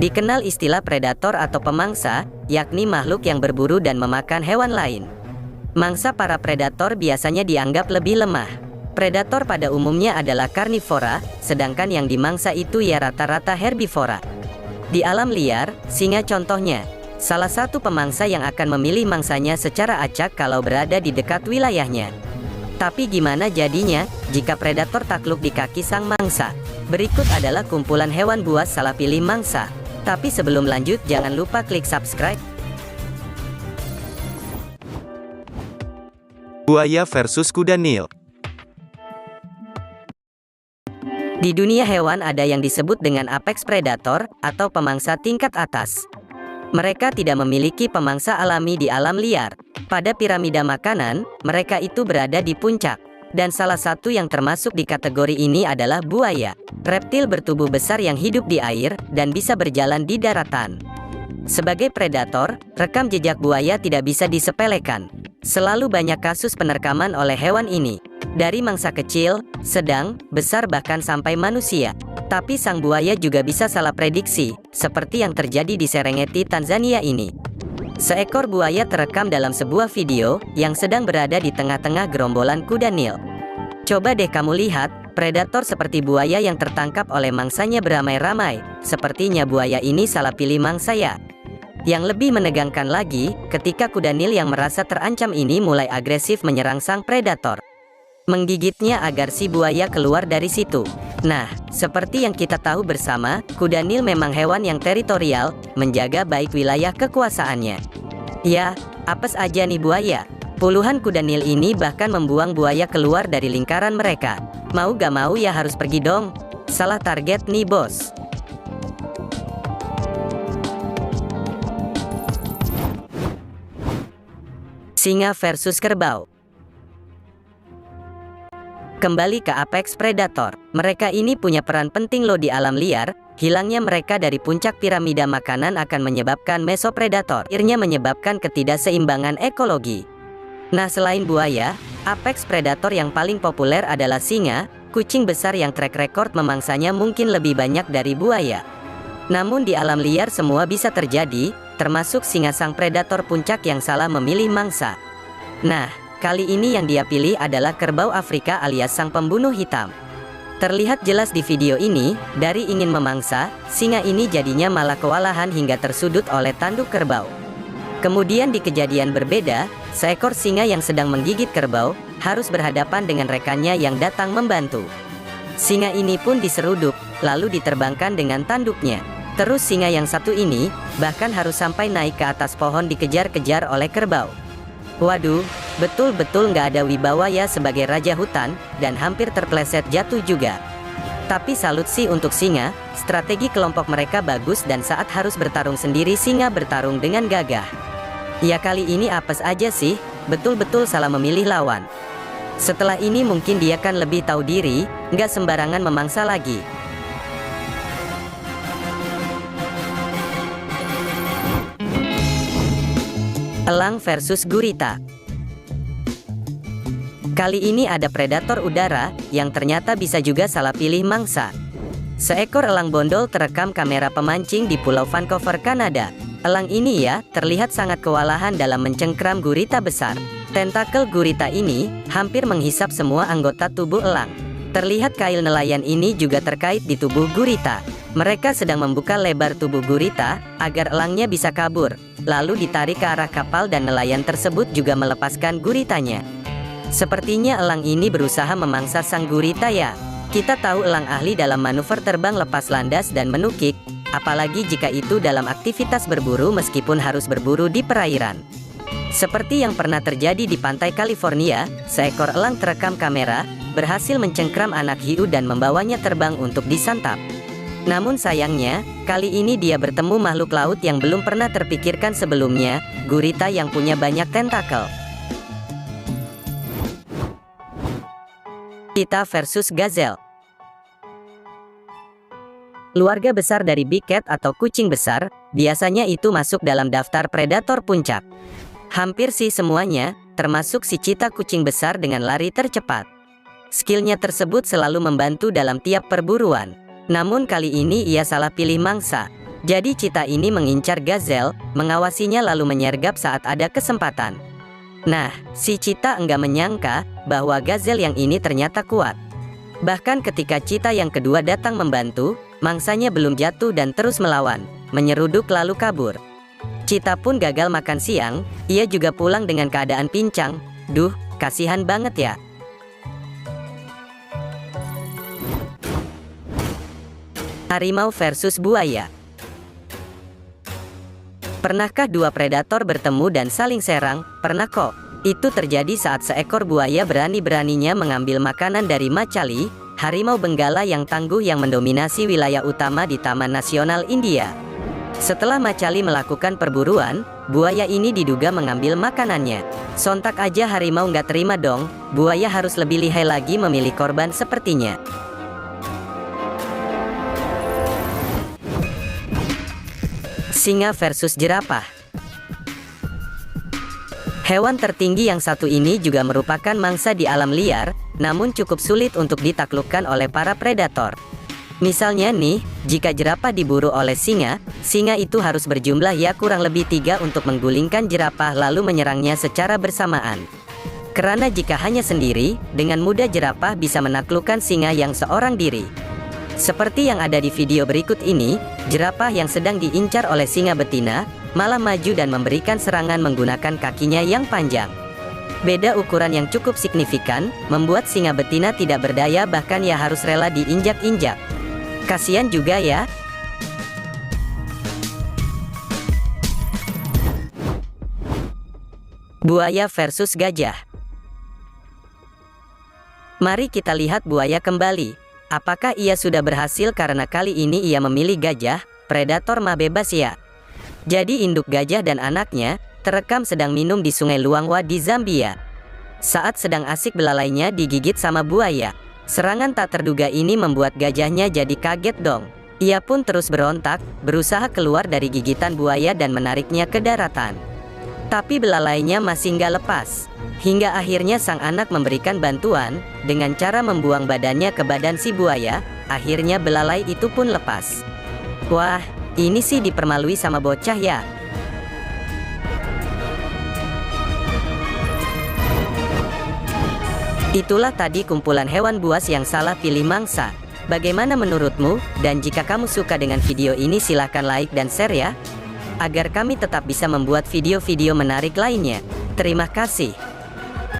dikenal istilah predator atau pemangsa, yakni makhluk yang berburu dan memakan hewan lain. Mangsa para predator biasanya dianggap lebih lemah. Predator pada umumnya adalah karnivora, sedangkan yang dimangsa itu ya rata-rata herbivora. Di alam liar, singa contohnya, salah satu pemangsa yang akan memilih mangsanya secara acak kalau berada di dekat wilayahnya. Tapi gimana jadinya, jika predator takluk di kaki sang mangsa? Berikut adalah kumpulan hewan buas salah pilih mangsa. Tapi sebelum lanjut jangan lupa klik subscribe. Buaya versus kuda Nil. Di dunia hewan ada yang disebut dengan apex predator, atau pemangsa tingkat atas. Mereka tidak memiliki pemangsa alami di alam liar. Pada piramida makanan, mereka itu berada di puncak. Dan salah satu yang termasuk di kategori ini adalah buaya, reptil bertubuh besar yang hidup di air, dan bisa berjalan di daratan. Sebagai predator, rekam jejak buaya tidak bisa disepelekan. Selalu banyak kasus penerkaman oleh hewan ini, dari mangsa kecil, sedang, besar bahkan sampai manusia. Tapi sang buaya juga bisa salah prediksi, seperti yang terjadi di Serengeti, Tanzania ini. Seekor buaya terekam dalam sebuah video yang sedang berada di tengah-tengah gerombolan kuda Nil. Coba deh kamu lihat, predator seperti buaya yang tertangkap oleh mangsanya beramai-ramai. Sepertinya buaya ini salah pilih mangsa ya. Yang lebih menegangkan lagi, ketika kuda Nil yang merasa terancam ini mulai agresif menyerang sang predator, menggigitnya agar si buaya keluar dari situ. Nah, seperti yang kita tahu bersama, kuda Nil memang hewan yang teritorial, menjaga baik wilayah kekuasaannya. Ya, apes aja nih buaya. Puluhan kuda Nil ini bahkan membuang buaya keluar dari lingkaran mereka. Mau gak mau ya harus pergi dong. Salah target nih bos. Singa versus kerbau. Kembali ke apex predator, mereka ini punya peran penting loh di alam liar. Hilangnya mereka dari puncak piramida makanan akan menyebabkan mesopredator, akhirnya menyebabkan ketidakseimbangan ekologi. Nah, selain buaya, apex predator yang paling populer adalah singa, kucing besar yang track record memangsanya mungkin lebih banyak dari buaya. Namun di alam liar semua bisa terjadi, termasuk singa sang predator puncak yang salah memilih mangsa. Nah, kali ini yang dia pilih adalah kerbau Afrika alias sang pembunuh hitam. Terlihat jelas di video ini, dari ingin memangsa, singa ini jadinya malah kewalahan hingga tersudut oleh tanduk kerbau. Kemudian di kejadian berbeda, seekor singa yang sedang menggigit kerbau, harus berhadapan dengan rekannya yang datang membantu. Singa ini pun diseruduk, lalu diterbangkan dengan tanduknya. Terus singa yang satu ini, bahkan harus sampai naik ke atas pohon dikejar-kejar oleh kerbau. Waduh, betul-betul nggak ada wibawa ya sebagai raja hutan, dan hampir terpleset jatuh juga. Tapi salut sih untuk singa, strategi kelompok mereka bagus dan saat harus bertarung sendiri singa bertarung dengan gagah. Ya kali ini apes aja sih, betul-betul salah memilih lawan. Setelah ini mungkin dia kan lebih tahu diri, nggak sembarangan memangsa lagi. Elang versus gurita. Kali ini ada predator udara, yang ternyata bisa juga salah pilih mangsa. Seekor elang bondol terekam kamera pemancing di Pulau Vancouver, Kanada. Elang ini ya, terlihat sangat kewalahan dalam mencengkram gurita besar. Tentakel gurita ini, hampir menghisap semua anggota tubuh elang. Terlihat kail nelayan ini juga terkait di tubuh gurita. Mereka sedang membuka lebar tubuh gurita, agar elangnya bisa kabur. Lalu ditarik ke arah kapal dan nelayan tersebut juga melepaskan guritanya. Sepertinya elang ini berusaha memangsa sang gurita ya. Kita tahu elang ahli dalam manuver terbang lepas landas dan menukik, apalagi jika itu dalam aktivitas berburu meskipun harus berburu di perairan. Seperti yang pernah terjadi di pantai California, seekor elang terekam kamera, berhasil mencengkram anak hiu dan membawanya terbang untuk disantap. Namun sayangnya, kali ini dia bertemu makhluk laut yang belum pernah terpikirkan sebelumnya, gurita yang punya banyak tentakel. Cheetah versus gazelle. Keluarga besar dari big cat atau kucing besar, biasanya itu masuk dalam daftar predator puncak. Hampir sih semuanya, termasuk si cheetah kucing besar dengan lari tercepat. Skillnya tersebut selalu membantu dalam tiap perburuan. Namun kali ini ia salah pilih mangsa. Jadi Cheetah ini mengincar Gazelle, mengawasinya lalu menyergap saat ada kesempatan. Nah, si Cheetah enggak menyangka bahwa Gazelle yang ini ternyata kuat. Bahkan ketika Cheetah yang kedua datang membantu, mangsanya belum jatuh dan terus melawan, menyeruduk lalu kabur. Cheetah pun gagal makan siang, ia juga pulang dengan keadaan pincang. Duh, kasihan banget ya. Harimau versus buaya. Pernahkah dua predator bertemu dan saling serang? Pernah kok. Itu terjadi saat seekor buaya berani-beraninya mengambil makanan dari Machali, harimau benggala yang tangguh yang mendominasi wilayah utama di Taman Nasional India. Setelah Machali melakukan perburuan, buaya ini diduga mengambil makanannya. Sontak aja harimau nggak terima dong, buaya harus lebih lihai lagi memilih korban sepertinya. Singa versus jerapah. Hewan tertinggi yang satu ini juga merupakan mangsa di alam liar, namun cukup sulit untuk ditaklukkan oleh para predator. Misalnya nih, jika jerapah diburu oleh singa, singa itu harus berjumlah ya kurang lebih 3 untuk menggulingkan jerapah lalu menyerangnya secara bersamaan. Karena jika hanya sendiri, dengan mudah jerapah bisa menaklukkan singa yang seorang diri. Seperti yang ada di video berikut ini, jerapah yang sedang diincar oleh singa betina, malah maju dan memberikan serangan menggunakan kakinya yang panjang. Beda ukuran yang cukup signifikan, membuat singa betina tidak berdaya bahkan ia harus rela diinjak-injak. Kasian juga ya. Buaya versus gajah. Mari kita lihat buaya kembali. Apakah ia sudah berhasil karena kali ini ia memilih gajah, predator mah bebas ya. Jadi induk gajah dan anaknya terekam sedang minum di Sungai Luangwa di Zambia. Saat sedang asik belalainya digigit sama buaya. Serangan tak terduga ini membuat gajahnya jadi kaget dong. Ia pun terus berontak, berusaha keluar dari gigitan buaya dan menariknya ke daratan. Tapi belalainya masih nggak lepas. Hingga akhirnya sang anak memberikan bantuan, dengan cara membuang badannya ke badan si buaya, akhirnya belalai itu pun lepas. Wah, ini sih dipermalui sama bocah ya. Itulah tadi kumpulan hewan buas yang salah pilih mangsa. Bagaimana menurutmu? Dan jika kamu suka dengan video ini silahkan like dan share ya, agar kami tetap bisa membuat video-video menarik lainnya. Terima kasih.